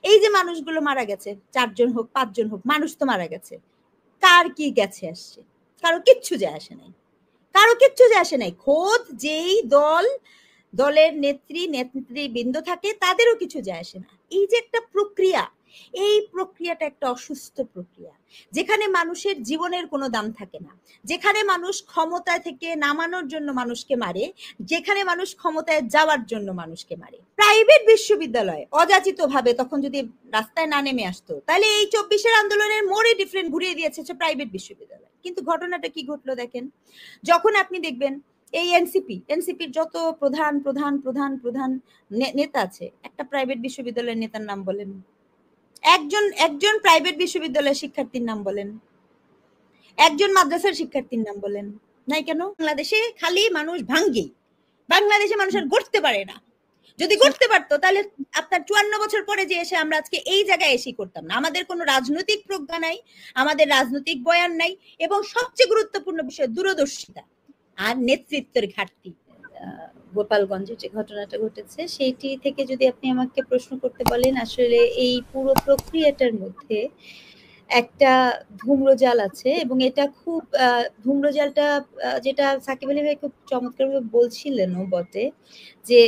এই যে মানুষগুলো মারা গেছে, 4 জন হোক 5 জন হোক, মানুষ তো মারা গেছে। কার কি গেছে আসছে, কারো কিচ্ছু যায় আসে নাই, কারো কিচ্ছু যায় আসে নাই। খোদ যেই দলের নেতৃবৃন্দ থাকে তাদেরও কিছু যায় আসে না। এই যে একটা প্রক্রিয়া, এই প্রক্রিয়াটা একটা অসুস্থ প্রক্রিয়া, যেখানে মানুষের জীবনের কোনো দাম থাকে না, যেখানে মানুষ ক্ষমতায় থেকে নামানোর জন্য মানুষকে মারে, যেখানে মানুষ ক্ষমতায় যাওয়ার জন্য মানুষকে মারে। প্রাইভেট বিশ্ববিদ্যালয় অযাচিত ভাবে তখন যদি রাস্তায় না নেমে আসতো, তাহলে এই 24-এর আন্দোলনের মোড়ে ডিফারেন্ট ঘুরিয়ে দিয়েছে প্রাইভেট বিশ্ববিদ্যালয়। কিন্তু ঘটনাটা কি ঘটলো দেখেন, যখন আপনি দেখবেন এই এনসিপির যত প্রধান প্রধান প্রধান প্রধান নেতা আছে, একটা প্রাইভেট বিশ্ববিদ্যালয়ের নেতার নাম বলেন, একজন প্রাইভেট বিশ্ববিদ্যালয়ের শিক্ষার্থীর নাম বলেন, একজন মাদ্রাসার শিক্ষার্থীর নাম বলেন। নাই কেন? বাংলাদেশে খালি মানুষ ভাঙ্গি, বাংলাদেশে মানুষ আর গড়তে পারে না। যদি করতে পারতো তাহলে আপনার 54 বছর পরে যে এসে আমরা আজকে এই জায়গায় এসে করতাম না। আমাদের কোনো রাজনৈতিক প্রজ্ঞা নাই, আমাদের রাজনৈতিক বয়ান নাই, এবং সবচেয়ে গুরুত্বপূর্ণ বিষয় দূরদর্শিতা আর নেতৃত্বের ঘাটতি। গোপালগঞ্জে যে ঘটনাটা ঘটেছে সেইটি থেকে যদি আপনি আমাকে প্রশ্ন করতে বলেন, আসলে এই পুরো প্রক্রিয়াটার মধ্যে একটা ধূম্রজাল আছে, এবং এটা খুব ধূম্রজালটা যেটা সাকিব আলী ভাই খুব চমৎকারভাবে বলছিলেনও বটে, যে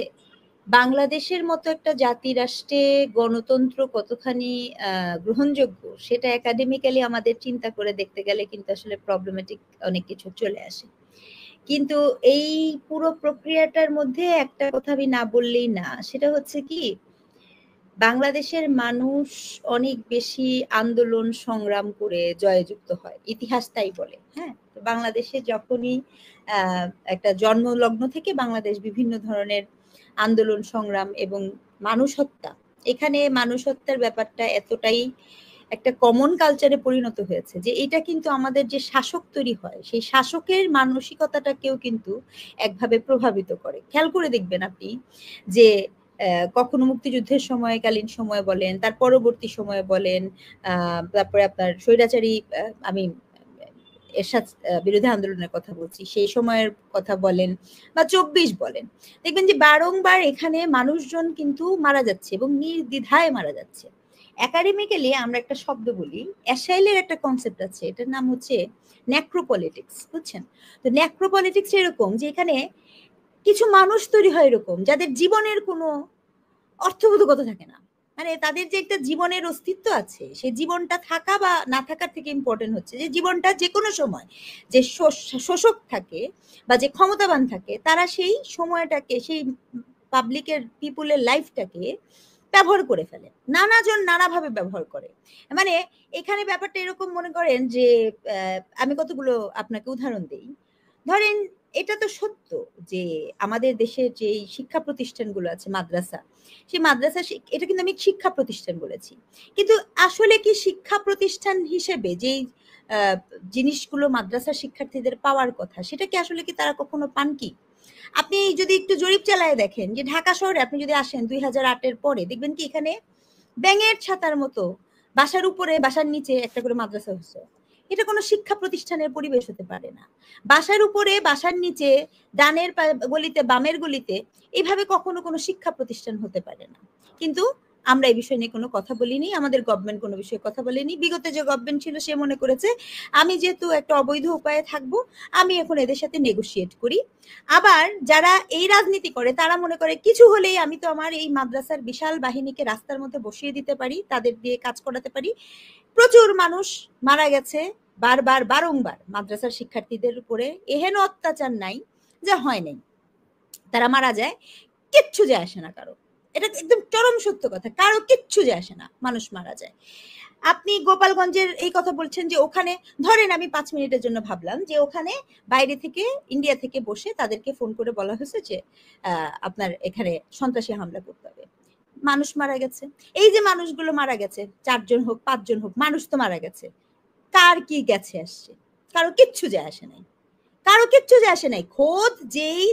বাংলাদেশের মতো একটা জাতি রাষ্ট্রে গণতন্ত্র কতখানি গ্রহণযোগ্য সেটা একাডেমিক্যালি আমাদের চিন্তা করে দেখতে গেলে কিন্তু আসলে প্রবলেমেটিক অনেক কিছু চলে আসে। কিন্তু এই পুরো প্রক্রিয়াটার মধ্যে একটা কথা আমি না বললেই না, সেটা হচ্ছে কি, বাংলাদেশের মানুষ অনেক বেশি আন্দোলন সংগ্রাম করে জয়যুক্ত হয়, ইতিহাস তাই বলে। হ্যাঁ, বাংলাদেশে যখনই একটা জন্মলগ্ন থেকে বাংলাদেশ বিভিন্ন ধরনের আন্দোলন সংগ্রাম এবং মানুষ হত্যা, এখানে মানুষ হত্যার ব্যাপারটা এতটাই একটা কমন কালচারে পরিণত হয়েছে যে এটা কিন্তু আমাদের যে শাসক তৈরি হয় সেই শাসকের মানসিকতাটাকেও কিন্তু একভাবে প্রভাবিত করে। খেয়াল করে দেখবেন আপনি যে কখনো মুক্তিযুদ্ধের সময়কালীন সময় বলেন, তার পরবর্তী সময়ে বলেন, তারপরে আপনার স্বৈরাচারী, আমি এরশাদ বিরোধী আন্দোলনের কথা বলছি, সেই সময়ের কথা বলেন, বা 24 বলেন, দেখবেন যে বারংবার এখানে মানুষজন কিন্তু মারা যাচ্ছে এবং নির্দ্বিধায় মারা যাচ্ছে। একাডেমিক্যালি আমরা একটা শব্দ বলি, অ্যাসাইলের একটা কনসেপ্ট আছে, এটার নাম হচ্ছে নেক্রোপলিটিক্স, বুঝছেন? তো নেক্রোপলিটিক্স এরকম যে এখানে কিছু মানুষ তৈরি হয় এরকম যাদের জীবনের কোনো অর্থবোধকতা থাকে না, মানে তাদের যে একটা জীবনের অস্তিত্ব আছে, সেই জীবনটা থাকা বা না থাকার থেকে ইম্পর্টেন্ট হচ্ছে যে জীবনটা যে কোনো সময় যে শোষক থাকে বা যে ক্ষমতাবান থাকে তারা সেই সময়টাকে, সেই পাবলিকের পিপুলের লাইফটাকে ব্যবহার করে ফেলে, নানাজন নানাভাবে ব্যবহার করে। মানে এখানে ব্যাপারটা এরকম, মনে করেন যে আমি কতগুলো আপনাকে উদাহরণ দিই। ধরেন, এটা তো সত্য যে আমাদের দেশের যে শিক্ষা প্রতিষ্ঠানগুলো আছে, মাদ্রাসা, সেই মাদ্রাসা, এটা কিন্তু আমি শিক্ষা প্রতিষ্ঠান বলেছি, কিন্তু আসলে কি শিক্ষা প্রতিষ্ঠান হিসেবে যেই জিনিসগুলো মাদ্রাসার শিক্ষার্থীদের পাওয়ার কথা, সেটা কি আসলে কি তারা কখনো পান? কি আপনি যদি একটু জরিপ চালায় দেখেন যে ঢাকা শহরে আপনি যদি আসেন 2008-এর পরে, দেখবেন কি এখানে ব্যাঙের ছাতার মতো বাসার উপরে বাসার নিচে একটা করে মাদ্রাসা হচ্ছে। এটা কোনো শিক্ষা প্রতিষ্ঠানের পরিবেশ হতে পারে না। বাসার উপরে বাসার নিচে, ডানের গলিতে বামের গলিতে, এইভাবে কখনো কোনো শিক্ষা প্রতিষ্ঠান হতে পারে না। কিন্তু আমরা এই বিষয় নিয়ে কোনো কথা বলিনি, আমাদের গভর্নমেন্ট কোনো বিষয়ে কথা বলেনি। বিগত যে গভর্নমেন্ট ছিল সে মনে করেছে আমি যেহেতু একটা অবৈধ উপায়ে থাকবো, আমি এখন এদের সাথে নেগোশিয়েট করি। আবার যারা এই রাজনীতি করে তারা মনে করে কিছু হলেই আমি তো আমার এই মাদ্রাসার বিশাল বাহিনীকে রাস্তার মধ্যে বসিয়ে দিতে পারি, তাদের দিয়ে কাজ করাতে পারি। প্রচুর মানুষ মারা গেছে বারংবার মাদ্রাসার শিক্ষার্থীদের উপরে, এহেন অত্যাচার নাই যা হয় নাই, তারা মারা যায়, কিচ্ছু যায় আসে না কারো। এটা একদম চরম সত্য কথা, কারো কিচ্ছু যায় আসে না, মানুষ মারা যায়। আপনি গোপালগঞ্জের এই কথা বলছেন যে ওখানে, ধরেন আমি 5 মিনিটের জন্য ভাবলাম যে ওখানে বাইরে থেকে, ইন্ডিয়া থেকে বসে তাদেরকে ফোন করে বলা হয়েছে যে আপনার এখানে সন্ত্রাসী হামলা করতে হবে, মানুষ মারা গেছে। এই যে মানুষগুলো মারা গেছে, 4 জন হোক 5 জন হোক, মানুষ তো মারা গেছে। কার কি গেছে আসছে, কারো কিচ্ছু যায় আসে নাই, কারো কিচ্ছু যায় আসে নাই। খোদ যেই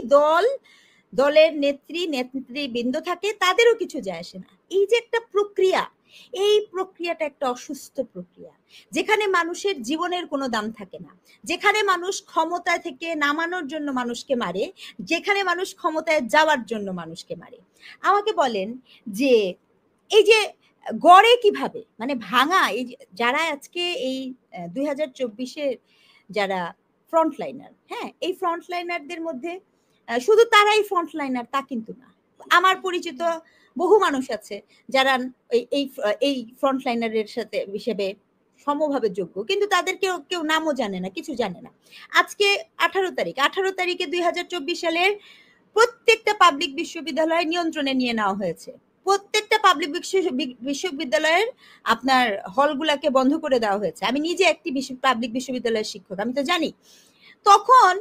দলের নেতৃবৃন্দ থাকে তাদেরও কিছু যায় আসে না। এই যে একটা প্রক্রিয়া, এই প্রক্রিয়াটা একটা অসুস্থ প্রক্রিয়া, যেখানে মানুষের জীবনের কোনো দাম থাকে না, যেখানে মানুষ ক্ষমতায় থেকে নামানোর জন্য মানুষকে মারে, যেখানে মানুষ ক্ষমতায় যাওয়ার জন্য মানুষকে মারে। আমাকে বলেন যে এই যে গড়ে কিভাবে মানে ভাঙা এই যারা আজকে এই 2024-এর যারা ফ্রন্টলাইনার, হ্যাঁ এই ফ্রন্টলাইনারদের মধ্যে শুধু তারাই ফ্রন্টলাইনার তা কিন্তু না। আমার পরিচিত বহু মানুষ আছে যারা এই ফ্রন্টলাইনারের সাথে হিসেবে সমভাবে যোগ্য, কিন্তু তাদের কেউ কেউ নামও জানে না, কিছু জানে না। আজকে 18 তারিখে 2024 সালের প্রত্যেকটা পাবলিক বিশ্ববিদ্যালয় নিয়ন্ত্রণে নিয়ে নেওয়া হয়েছে। প্রত্যেকটা পাবলিক বিশ্ববিদ্যালয়ের আপনার হলগুলাকে বন্ধ করে দেওয়া হয়েছে। আমি নিজে একটি পাবলিক বিশ্ববিদ্যালয়ের শিক্ষক, আমি তো জানি। তখন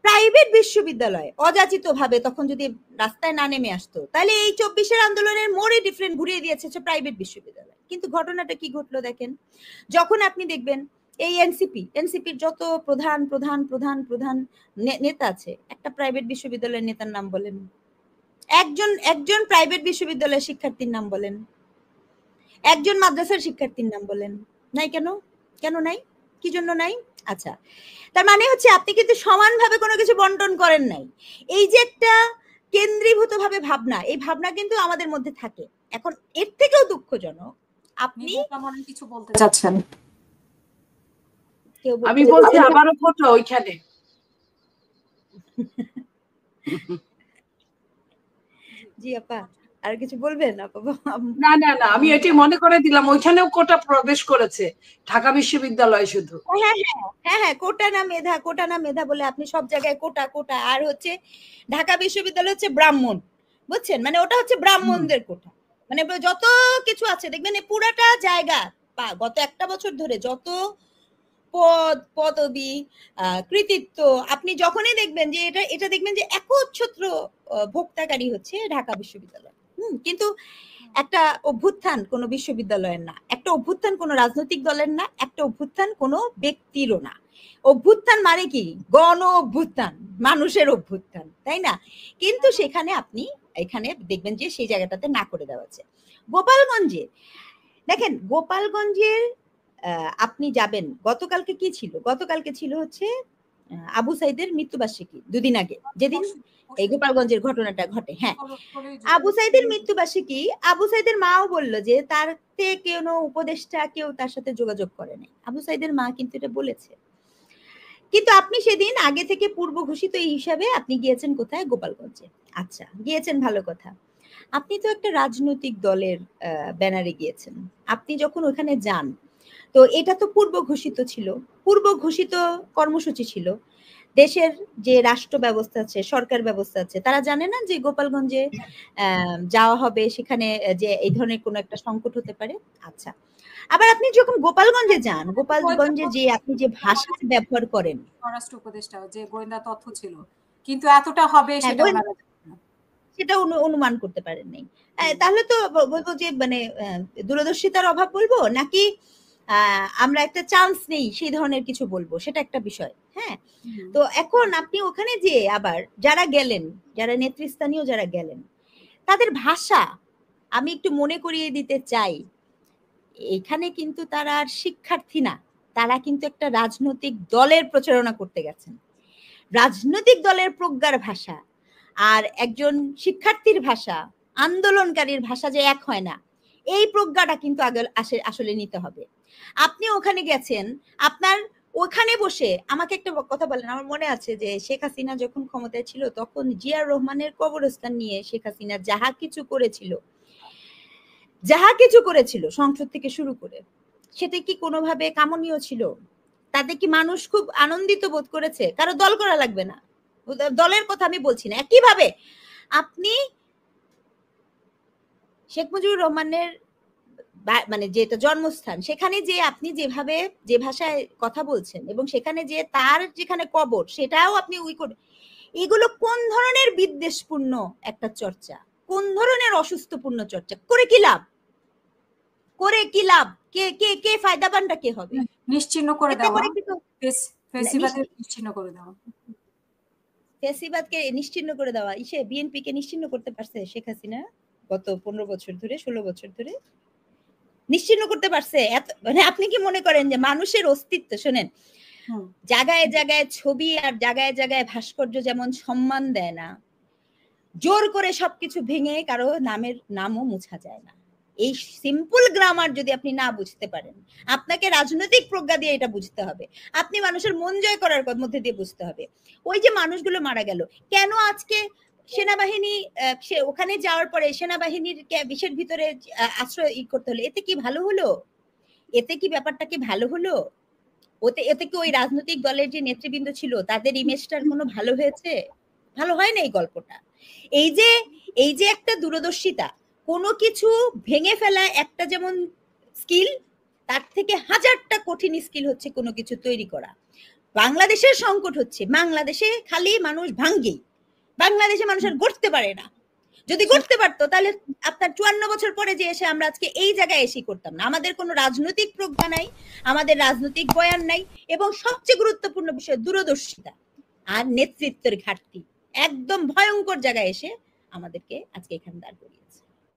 প্রাইভেট বিশ্ববিদ্যালয় অযাচিত ভাবে তখন যদি রাস্তায় না নেমে আসতো তাহলে এই 24-এর আন্দোলনের মোড়ে ডিফারেন্ট ঘুরিয়ে দিয়েছে প্রাইভেট বিশ্ববিদ্যালয়। কিন্তু ঘটনাটা কি ঘটলো দেখেন, যখন আপনি দেখবেন এই এনসিপির যত প্রধান প্রধান প্রধান প্রধান নেতা আছে, একটা প্রাইভেট বিশ্ববিদ্যালয়ের নেতার নাম বলেন, একজন প্রাইভেট বিশ্ববিদ্যালয়ের শিক্ষার্থীর নাম বলেন, একজন মাদ্রাসার শিক্ষার্থীর নাম বলেন। নাই কেন? কেন নাই? কি জন্য নাই? আচ্ছা, তার মানে হচ্ছে আপনি কিন্তু সমানভাবে কোনো কিছু বন্টন করেন নাই। এই যে একটা কেন্দ্রীভূত ভাবে ভাবনা, এই ভাবনা কিন্তু আমাদের মধ্যে থাকে। এখন এর থেকেও দুঃখজনক আপনি কিছু বলতে চাচ্ছেন? আমি বলছি আবারও কোটা ওইখানে। জি আপা, আর কিছু বলবেন আপা? না না না, আমি এটি মনে করে দিলাম ওইখানেও কোটা প্রবেশ করেছে, ঢাকা বিশ্ববিদ্যালয় শুধু। হ্যাঁ হ্যাঁ হ্যাঁ, কোটা না মেধা, কোটা না মেধা বলে আপনি সব জায়গায় কোটা কোটা। আর হচ্ছে ঢাকা বিশ্ববিদ্যালয় হচ্ছে ব্রাহ্মণ, বুঝছেন, মানে ওটা হচ্ছে ব্রাহ্মণদের কোটা। মানে যত কিছু আছে দেখবেন পুরাটা জায়গা গত একটা বছর ধরে যত পদ পদবি কৃতিত্ব আপনি যখনই দেখবেন যে এটা দেখবেন যে একচ্ছত্র ভোক্তাকারী হচ্ছে ঢাকা বিশ্ববিদ্যালয়। কিন্তু একটা অভ্যুত্থান কোনো বিশ্ববিদ্যালয়ের না, একটা অভ্যুত্থান কোনো রাজনৈতিক দলের না, একটা অভ্যুত্থান কোনো ব্যক্তিরও না। অভ্যুত্থান মানে কি? গণ অভ্যুত্থান, মানুষের অভ্যুত্থান, তাই না? কিন্তু সেখানে আপনি এখানে দেখবেন যে সেই জায়গাটাতে না করে দেওয়া আছে। গোপালগঞ্জে দেখেন, গোপালগঞ্জের আপনি যাবেন, গতকালকে কি ছিল? গতকালকে ছিল হচ্ছে আবু সাইদের মৃত্যুবার্ষিকী, দুদিন আগে যেদিন এই গোপালগঞ্জের ঘটনাটা ঘটে। হ্যাঁ, আবু সাইদের মৃত্যুবার্ষিকী, আবু সাইদের মাও বললো যে তার কোনো উপদেষ্টা কেউ তার সাথে যোগাযোগ করে নাই। আবু সাইদের মা কিন্তু এটা বলেছে। কিন্তু আপনি সেদিন আগে থেকে পূর্ব ঘোষিত এই হিসাবে আপনি গিয়েছেন কোথায়? গোপালগঞ্জে। আচ্ছা, গিয়েছেন, ভালো কথা। আপনি তো একটা রাজনৈতিক দলের ব্যানারে গিয়েছেন। আপনি যখন ওখানে যান তো এটা তো পূর্ব ঘোষিত ছিল, পূর্ব ঘোষিত কর্মসূচি ছিল। দেশের যে রাষ্ট্র ব্যবস্থা আছে, সরকার ব্যবস্থা আছে, তারা জানে না যে গোপালগঞ্জে যাওয়া হবে, সেখানে যে এই ধরনের কোনো একটা সংকট হতে পারে। আচ্ছা, আবার আপনি যখন গোপালগঞ্জে যান, গোপালগঞ্জে যে আপনি যে ভাষা ব্যবহার করেন, স্বরাষ্ট্র উপদেষ্টা যে গোয়েন্দা তথ্য ছিল, কিন্তু এতটা হবে সেটা অনুমান করতে পারেন নাই। তাহলে তো বলবো যে মানে দূরদর্শিতার অভাব বলবো, নাকি আমরা একটা চান্স নেই সেই ধরনের কিছু বলবো, সেটা একটা বিষয়। হ্যাঁ, তো এখন আপনি ওখানে যে আবার যারা গেলেন, যারা নেতৃস্থানীয় যারা গেলেন, তাদের ভাষা আমি একটু মনে করিয়ে দিতে চাই, এখানে কিন্তু তারা আর শিক্ষার্থী না, তারা কিন্তু একটা রাজনৈতিক দলের প্রচারণা করতে গেছেন। রাজনৈতিক দলের প্রজ্ঞার ভাষা আর একজন শিক্ষার্থীর ভাষা, আন্দোলনকারীর ভাষা যে এক হয় না, এই প্রজ্ঞাটা কিন্তু আগে আসলে নিতে হবে। আপনি ওখানে গেছেন, আপনার ওখানে বসে আমাকে একটা কথা বলেন। আমার মনে আছে যে শেখ হাসিনা যখন ক্ষমতায় ছিল তখন জিয়াউর রহমানের কবরস্থান নিয়ে শেখ হাসিনা যাহা কিছু করেছিল সংসদ থেকে শুরু করে, সেটা কি কোনোভাবে কামনীয় ছিল? তাতে কি মানুষ খুব আনন্দিত বোধ করেছে? কারো দল করা লাগবে না, দলের কথা আমি বলছি না। একইভাবে আপনি শেখ মুজিবুর রহমানের মানে যেটা জন্মস্থান, সেখানে যে আপনি যেভাবে যে ভাষায় কথা বলছেন এবং সেখানে যে তার যেখানে কবর সেটাও আপনি এগুলো কোন ধরনের বিদ্বেষপূর্ণ একটা চর্চা, কোন ধরনের অসুস্থপূর্ণ চর্চা করে কি লাভ? করে কি লাভ? কে কে কে ফায়দাবানটা কে হবে? নিশ্চিহ্ন করে দেওয়া, ফেসিবাদকে নিশ্চিহ্ন করে দেওয়া, ফেসিবাদকে নিশ্চিহ্ন করে দেওয়া। বিএনপি কে নিশ্চিহ্ন করতে পারছে শেখ হাসিনা গত 15 বছর ধরে, 16 বছর ধরে নিশ্চিহ্ন করতে পারছে? মানে আপনি কি মনে করেন যে মানুষের অস্তিত্ব, শোনেন, জায়গায় জায়গায় ছবি আর জায়গায় জায়গায় ভাস্কর্য যেমন সম্মান দেয় না, জোর করে সবকিছু ভেঙে কারো নামও মুছা যায় না। এই সিম্পল গ্রামার যদি আপনি না বুঝতে পারেন, আপনাকে রাজনৈতিক প্রজ্ঞা দিয়ে এটা বুঝতে হবে, আপনি মানুষের মন জয় করার মধ্যে দিয়ে বুঝতে হবে। ওই যে মানুষগুলো মারা গেল, কেন আজকে সেনাবাহিনী ওখানে যাওয়ার পরে সেনাবাহিনীর বিষের ভিতরে আশ্রয় করতে হলো, এতে কি ভালো হলো? এতে কি ব্যাপারটা কি ভালো হলো? এতে কি ওই রাজনৈতিক দলের যে নেতৃবৃন্দ ছিল তাদের ইমেজটার কোনো ভালো হয়েছে? ভালো হয় না এই গল্পটা। এই যে একটা দূরদর্শিতা, কোনো কিছু ভেঙে ফেলা একটা যেমন স্কিল, তার থেকে হাজারটা কঠিন স্কিল হচ্ছে কোনো কিছু তৈরি করা। বাংলাদেশের সংকট হচ্ছে, বাংলাদেশে খালি মানুষ ভাঙ্গেই, বাংলাদেশে মানুষ আর গড়তে পারে না। যদি করতে পারতো তাহলে আপনার 54 বছর পরে যে এসে আমরা আজকে এই জায়গায় এসে করতাম না। আমাদের কোনো রাজনৈতিক প্রজ্ঞা নাই, আমাদের রাজনৈতিক বয়ান নাই, এবং সবচেয়ে গুরুত্বপূর্ণ বিষয় দূরদর্শিতা আর নেতৃত্বের ঘাটতি একদম ভয়ঙ্কর জায়গায় এসে আমাদেরকে আজকে এখানে দাঁড় করিয়েছে।